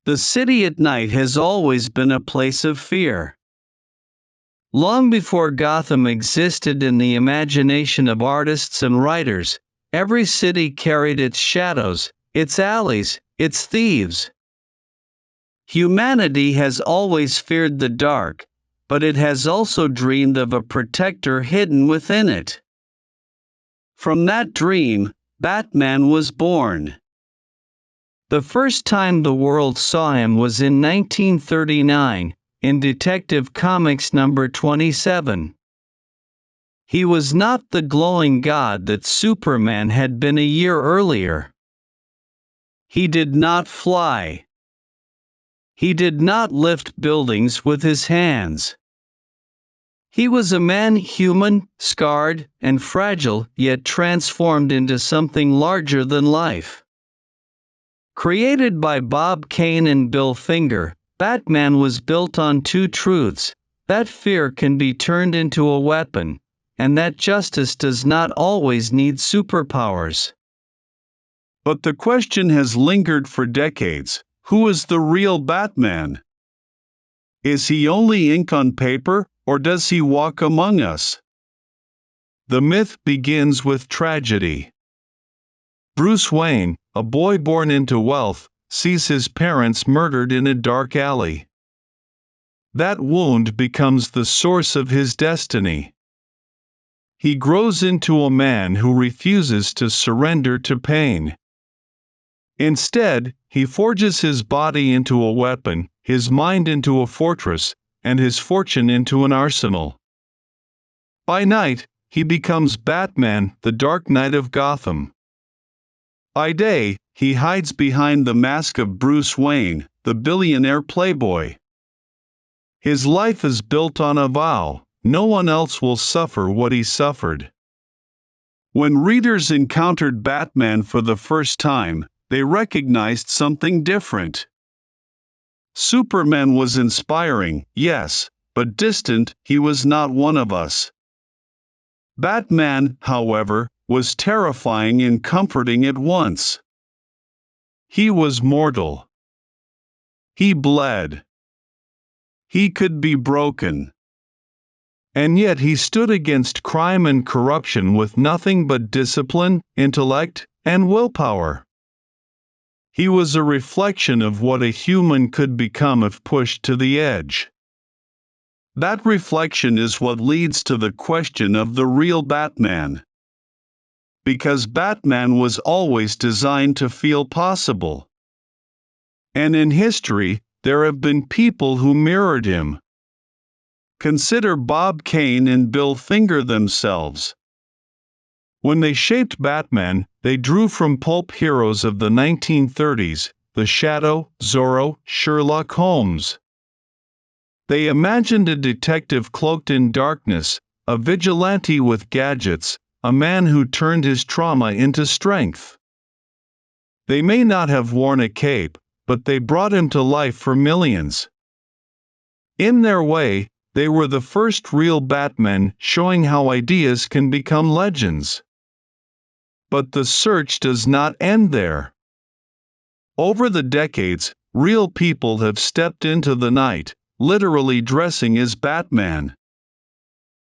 The city at night has always been a place of fear. Long before Gotham existed in the imagination of artists and writers, every city carried its shadows, its alleys, its thieves. Humanity has always feared the dark, but it has also dreamed of a protector hidden within it. From that dream, Batman was born. The first time the world saw him was in 1939, in Detective Comics number 27. He was not the glowing god that Superman had been a year earlier. He did not fly. He did not lift buildings with his hands. He was a man human, scarred, and fragile, yet transformed into something larger than life. Created by Bob Kane and Bill Finger, Batman was built on two truths: that fear can be turned into a weapon, and that justice does not always need superpowers. But the question has lingered for decades: who is the real Batman? Is he only ink on paper, or does he walk among us? The myth begins with tragedy. Bruce Wayne, a boy born into wealth, sees his parents murdered in a dark alley. That wound becomes the source of his destiny. He grows into a man who refuses to surrender to pain. Instead, he forges his body into a weapon, his mind into a fortress, and his fortune into an arsenal. By night, he becomes Batman, the Dark Knight of Gotham. By day, he hides behind the mask of Bruce Wayne, the billionaire playboy. His life is built on a vow: no one else will suffer what he suffered. When readers encountered Batman for the first time, they recognized something different. Superman was inspiring, yes, but distant. He was not one of us. Batman, however, was terrifying and comforting at once. He was mortal. He bled. He could be broken. And yet he stood against crime and corruption with nothing but discipline, intellect, and willpower. He was a reflection of what a human could become if pushed to the edge. That reflection is what leads to the question of the real Batman. Because Batman was always designed to feel possible. And in history, there have been people who mirrored him. Consider Bob Kane and Bill Finger themselves. When they shaped Batman, they drew from pulp heroes of the 1930s, The Shadow, Zorro, Sherlock Holmes. They imagined a detective cloaked in darkness, a vigilante with gadgets, a man who turned his trauma into strength. They may not have worn a cape, but they brought him to life for millions. In their way, they were the first real Batmen, showing how ideas can become legends. But the search does not end there. Over the decades, real people have stepped into the night, literally dressing as Batman.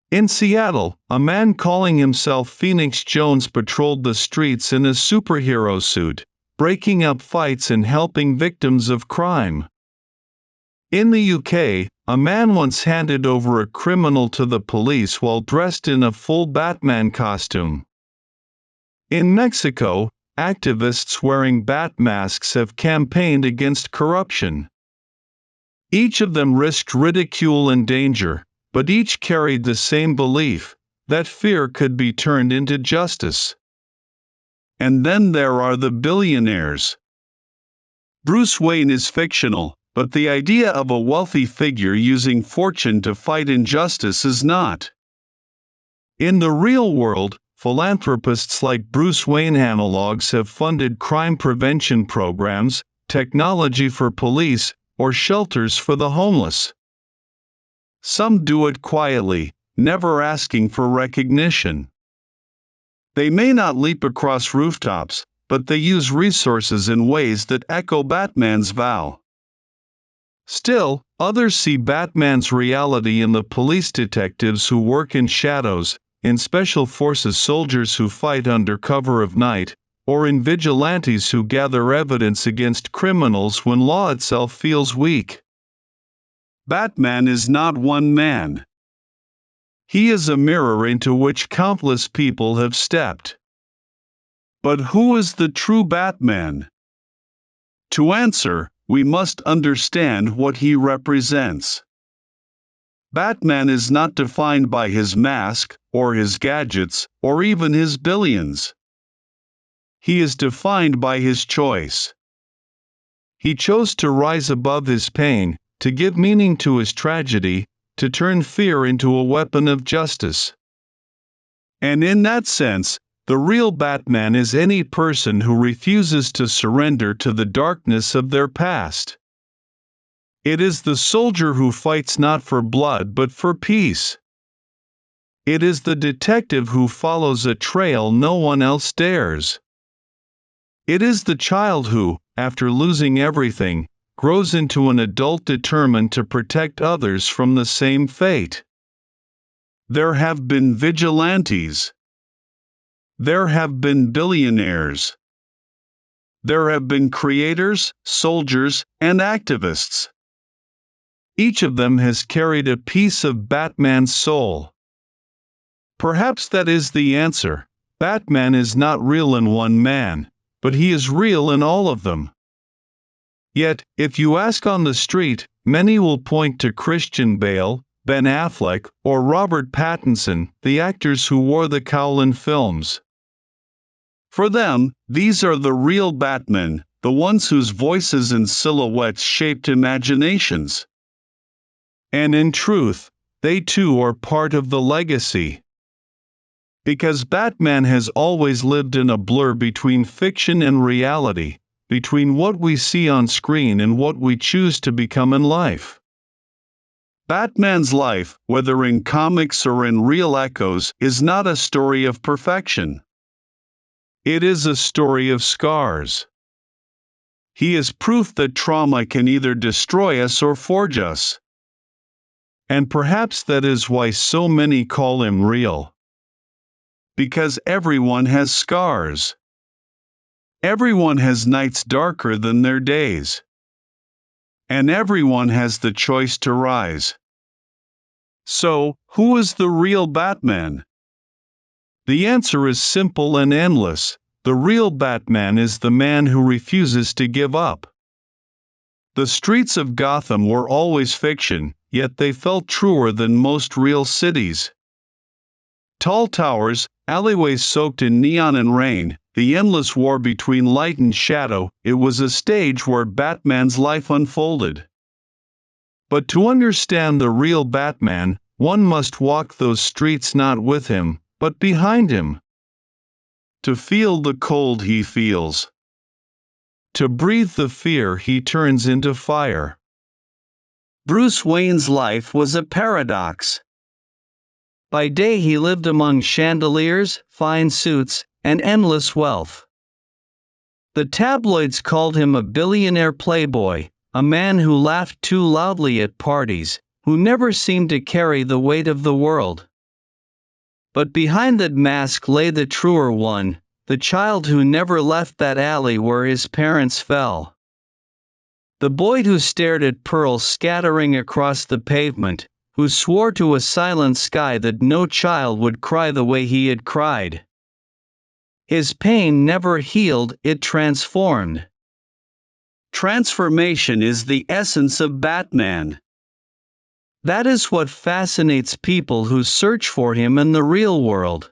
In Seattle, a man calling himself Phoenix Jones patrolled the streets in a superhero suit, breaking up fights and helping victims of crime. In the UK, a man once handed over a criminal to the police while dressed in a full Batman costume. In Mexico, activists wearing bat masks have campaigned against corruption. Each of them risked ridicule and danger, but each carried the same belief: that fear could be turned into justice. And then there are the billionaires. Bruce Wayne is fictional, but the idea of a wealthy figure using fortune to fight injustice is not. In the real world, philanthropists like Bruce Wayne analogs have funded crime prevention programs, technology for police, or shelters for the homeless. Some do it quietly, never asking for recognition. They may not leap across rooftops, but they use resources in ways that echo Batman's vow. Still, others see Batman's reality in the police detectives who work in shadows, in special forces soldiers who fight under cover of night, or in vigilantes who gather evidence against criminals when law itself feels weak. Batman is not one man. He is a mirror into which countless people have stepped. But who is the true Batman? To answer, we must understand what he represents. Batman is not defined by his mask, or his gadgets, or even his billions. He is defined by his choice. He chose to rise above his pain, to give meaning to his tragedy, to turn fear into a weapon of justice. And in that sense, the real Batman is any person who refuses to surrender to the darkness of their past. It is the soldier who fights not for blood but for peace. It is the detective who follows a trail no one else dares. It is the child who, after losing everything, grows into an adult determined to protect others from the same fate. There have been vigilantes. There have been billionaires. There have been creators, soldiers, and activists. Each of them has carried a piece of Batman's soul. Perhaps that is the answer. Batman is not real in one man, but he is real in all of them. Yet, if you ask on the street, many will point to Christian Bale, Ben Affleck, or Robert Pattinson, the actors who wore the cowl in films. For them, these are the real Batmen, the ones whose voices and silhouettes shaped imaginations. And in truth, they too are part of the legacy. Because Batman has always lived in a blur between fiction and reality, between what we see on screen and what we choose to become in life. Batman's life, whether in comics or in real echoes, is not a story of perfection. It is a story of scars. He is proof that trauma can either destroy us or forge us. And perhaps that is why so many call him real. Because everyone has scars. Everyone has nights darker than their days. And everyone has the choice to rise. So, who is the real Batman? The answer is simple and endless. The real Batman is the man who refuses to give up. The streets of Gotham were always fiction, yet they felt truer than most real cities. Tall towers, alleyways soaked in neon and rain, the endless war between light and shadow, it was a stage where Batman's life unfolded. But to understand the real Batman, one must walk those streets not with him, but behind him. To feel the cold he feels. To breathe the fear he turns into fire. Bruce Wayne's life was a paradox. By day he lived among chandeliers, fine suits, and endless wealth. The tabloids called him a billionaire playboy, a man who laughed too loudly at parties, who never seemed to carry the weight of the world. But behind that mask lay the truer one, the child who never left that alley where his parents fell. The boy who stared at pearls scattering across the pavement, who swore to a silent sky that no child would cry the way he had cried. His pain never healed, it transformed. Transformation is the essence of Batman. That is what fascinates people who search for him in the real world.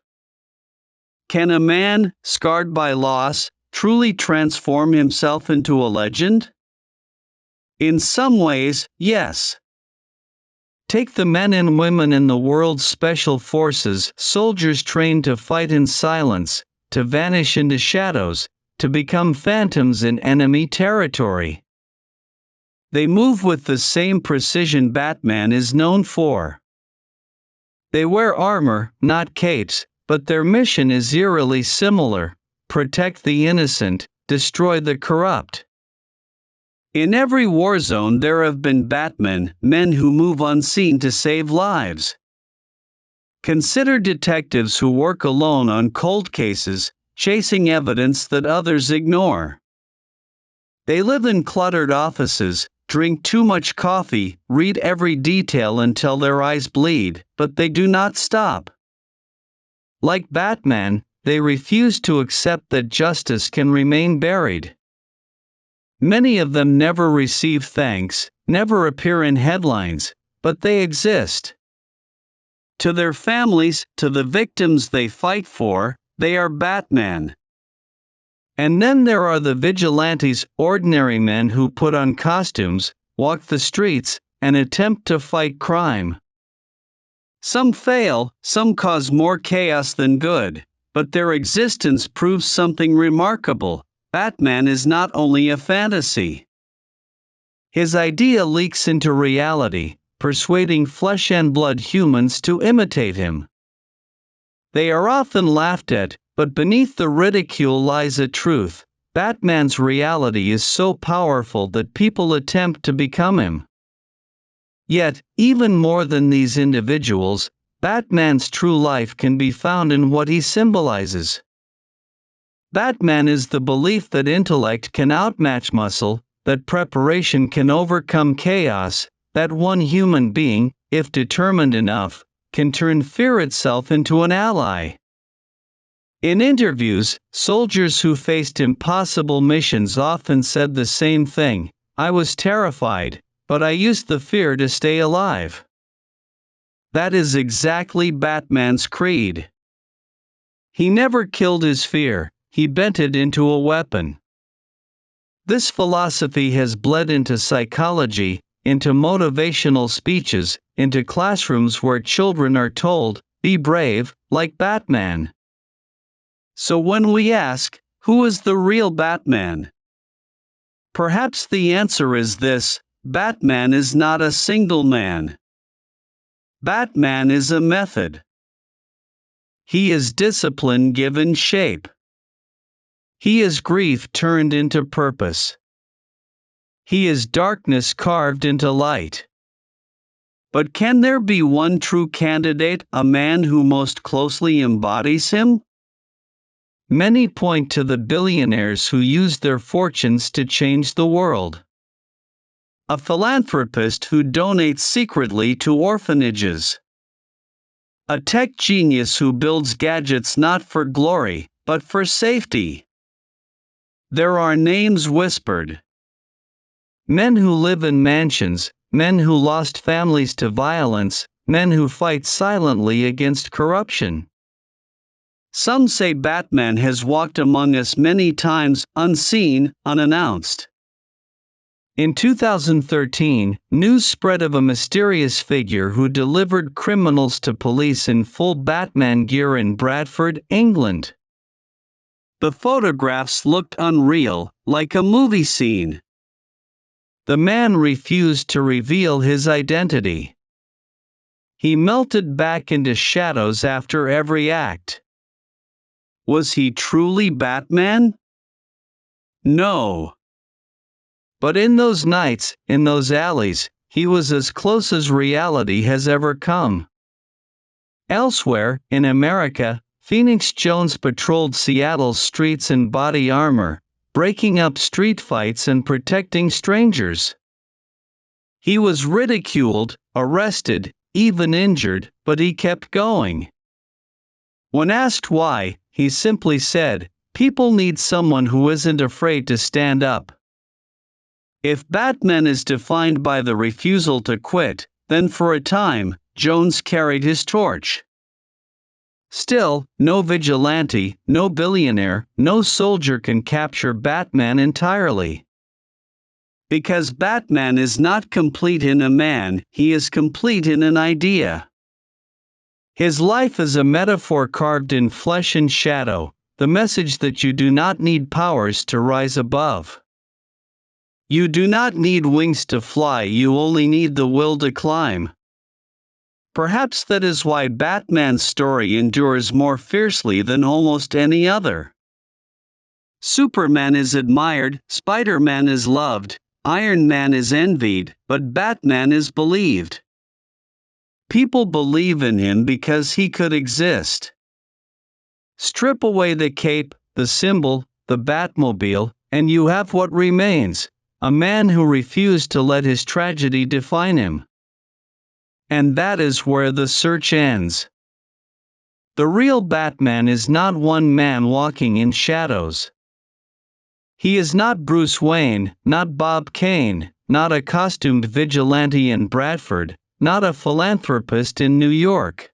Can a man, scarred by loss, truly transform himself into a legend? In some ways, yes. Take the men and women in the world's special forces, soldiers trained to fight in silence, to vanish into shadows, to become phantoms in enemy territory. They move with the same precision Batman is known for. They wear armor, not capes, but their mission is eerily similar: protect the innocent, destroy the corrupt. In every war zone there have been Batmen, men who move unseen to save lives. Consider detectives who work alone on cold cases, chasing evidence that others ignore. They live in cluttered offices, drink too much coffee, read every detail until their eyes bleed, but they do not stop. Like Batman, they refuse to accept that justice can remain buried. Many of them never receive thanks, never appear in headlines, but they exist. To their families, to the victims they fight for, they are Batman. And then there are the vigilantes, ordinary men who put on costumes, walk the streets, and attempt to fight crime. Some fail, some cause more chaos than good, but their existence proves something remarkable. Batman is not only a fantasy. His idea leaks into reality, persuading flesh and blood humans to imitate him. They are often laughed at, but beneath the ridicule lies a truth. Batman's reality is so powerful that people attempt to become him. Yet, even more than these individuals, Batman's true life can be found in what he symbolizes. Batman is the belief that intellect can outmatch muscle, that preparation can overcome chaos, that one human being, if determined enough, can turn fear itself into an ally. In interviews, soldiers who faced impossible missions often said the same thing: "I was terrified, but I used the fear to stay alive." That is exactly Batman's creed. He never killed his fear, he bent it into a weapon. This philosophy has bled into psychology, into motivational speeches, into classrooms where children are told, "Be brave, like Batman." So when we ask, who is the real Batman? Perhaps the answer is this: Batman is not a single man. Batman is a method. He is discipline given shape. He is grief turned into purpose. He is darkness carved into light. But can there be one true candidate, a man who most closely embodies him? Many point to the billionaires who used their fortunes to change the world. A philanthropist who donates secretly to orphanages. A tech genius who builds gadgets not for glory, but for safety. There are names whispered. Men who live in mansions, men who lost families to violence, men who fight silently against corruption. Some say Batman has walked among us many times, unseen, unannounced. In 2013, news spread of a mysterious figure who delivered criminals to police in full Batman gear in Bradford, England. The photographs looked unreal, like a movie scene. The man refused to reveal his identity. He melted back into shadows after every act. Was he truly Batman? No. But in those nights, in those alleys, he was as close as reality has ever come. Elsewhere, in America, Phoenix Jones patrolled Seattle's streets in body armor, breaking up street fights and protecting strangers. He was ridiculed, arrested, even injured, but he kept going. When asked why, he simply said, "People need someone who isn't afraid to stand up." If Batman is defined by the refusal to quit, then for a time, Jones carried his torch. Still, no vigilante, no billionaire, no soldier can capture Batman entirely. Because Batman is not complete in a man, he is complete in an idea. His life is a metaphor carved in flesh and shadow, the message that you do not need powers to rise above. You do not need wings to fly, you only need the will to climb. Perhaps that is why Batman's story endures more fiercely than almost any other. Superman is admired, Spider-Man is loved, Iron Man is envied, but Batman is believed. People believe in him because he could exist. Strip away the cape, the symbol, the Batmobile, and you have what remains: a man who refused to let his tragedy define him. And that is where the search ends. The real Batman is not one man walking in shadows. He is not Bruce Wayne, not Bob Kane, not a costumed vigilante in Bradford, not a philanthropist in New York.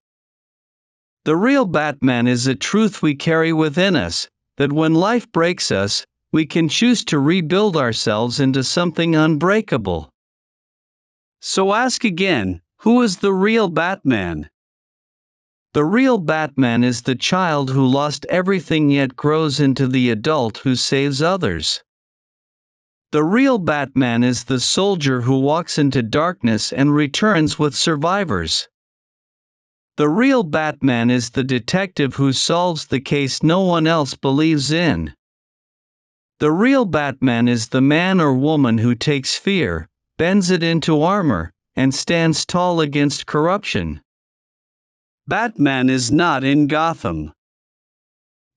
The real Batman is a truth we carry within us, that when life breaks us, we can choose to rebuild ourselves into something unbreakable. So ask again, who is the real Batman? The real Batman is the child who lost everything yet grows into the adult who saves others. The real Batman is the soldier who walks into darkness and returns with survivors. The real Batman is the detective who solves the case no one else believes in. The real Batman is the man or woman who takes fear, bends it into armor, and stands tall against corruption. Batman is not in Gotham.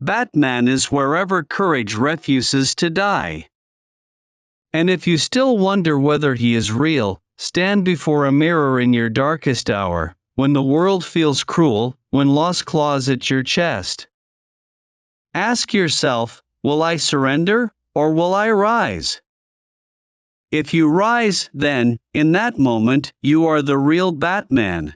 Batman is wherever courage refuses to die. And if you still wonder whether he is real, stand before a mirror in your darkest hour, when the world feels cruel, when loss claws at your chest. Ask yourself, will I surrender, or will I rise? If you rise, then, in that moment, you are the real Batman.